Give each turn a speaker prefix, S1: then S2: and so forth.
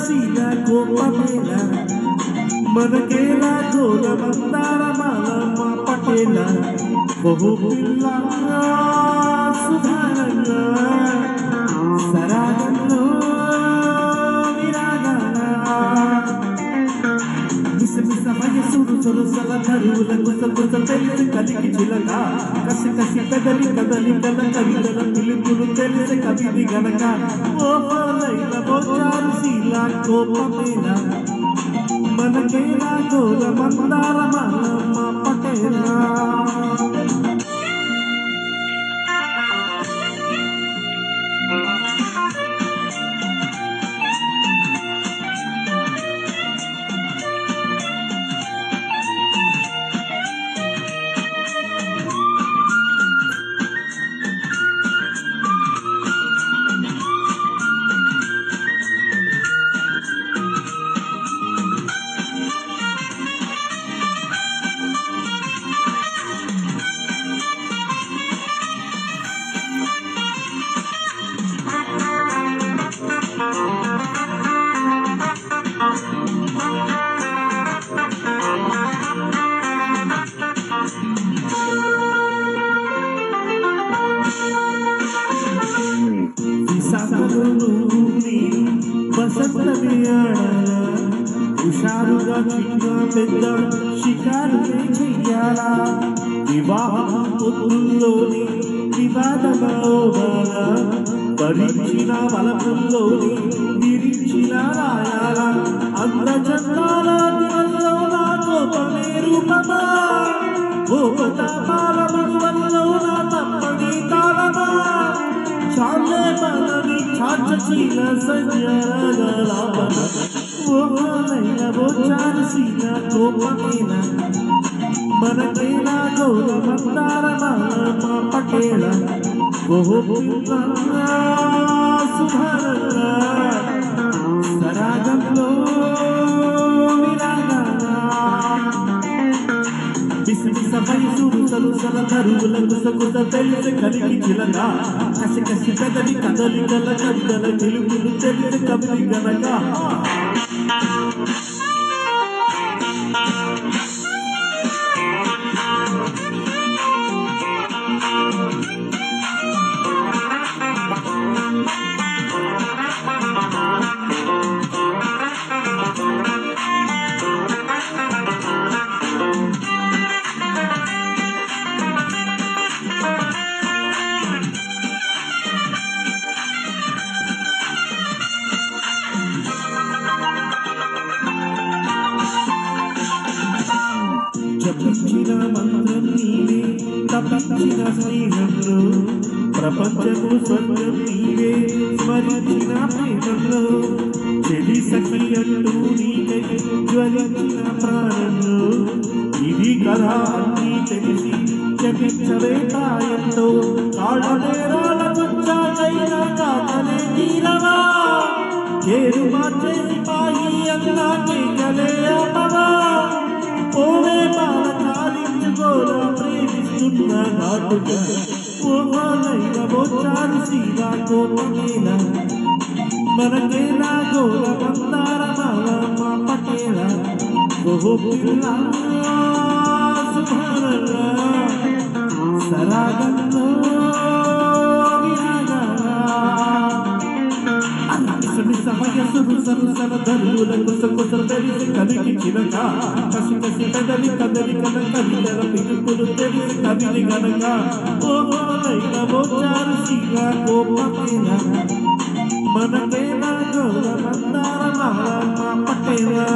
S1: సీదా కోపమేలా మనకేలా గోల మందార మాలమ్మ పటేలా బహు పిల్ల సుధారంగా సరాగంలో విరాగాల మిసమిస వయసుడు సొరసల కరువుల గుసగుస తెలిసి కలిగి చిలక కసి కసి కదలి కదలి కల కవితల పిలుపులు తెలిసి కవిది గనక ఓహో లైల మోచారు శీలా కోపమేలా మనకేలా గోల మందార మాలమ్మ పటేలా హుషారుగా చిన్న పెద్ద షికారులే చెయ్యాలా వివాహం పొద్దుల్లోని వివాదమోగాల భరించిన బలపుల్లోని విరించిన రాయాల అందచందాల దివల్లో నా కోపమే రూపమా కోపతాపాల మనువల్లో నా తప్పని తాళమా చాలే పలని చాచీల సంజాగలాపన ఓహోలైన బోచారు సీనా కోపమేలా మనకేలా గోల మందార మాలమ్మ పటేలా ఓహో పిల్ల సుధారంగా సరాగంలో విరాగాల మిసమిస వయసుడు సలుసల కరువుల గుసగుస తెలిసి కలిగి చిలక కసి కసి కదలి కదలి గల కవితల తెలుగులు తెలిసి కవిది గనక జపించిన మంత్రం నీవే తపించిన స్నేహంలో ప్రపంచము స్వర్గం నీవే స్మరించిన ప్రేమంలో చెలి సఖి అంటూ నీకై జ్వలించిన ప్రాణంలో ఇది కదా అన్నీ తెలిసి జపించవే ప్రాయంతో కాళ్ళనేరాల వచ్చాకైనా కాకలే తీరవా చేరు మార్చేసి పాయి అన్నా కేకలే అమ్మవా ఓవే బాల కాలించుకోరా ప్రేమిస్తున్న నాటుగా ఓహోలైన బోచారు సీదా కోపమేలా మనకేలా గోల మందార మాలమ్మ పటేలా ఓహో పిల్ల సుధారంగా సరాగంలో వయసుడు సరుసల ధరువుల గుసగుసలు తెలిసి కలిగి చిలక కసి కసి కదలి కదలి కల కవితల పిలుపులు తెలిసి కవిది గనక ఓహోలైన బోచారు సీదా కోపమేలా మనకేలా గోల మందార మాలమ్మ పటేలా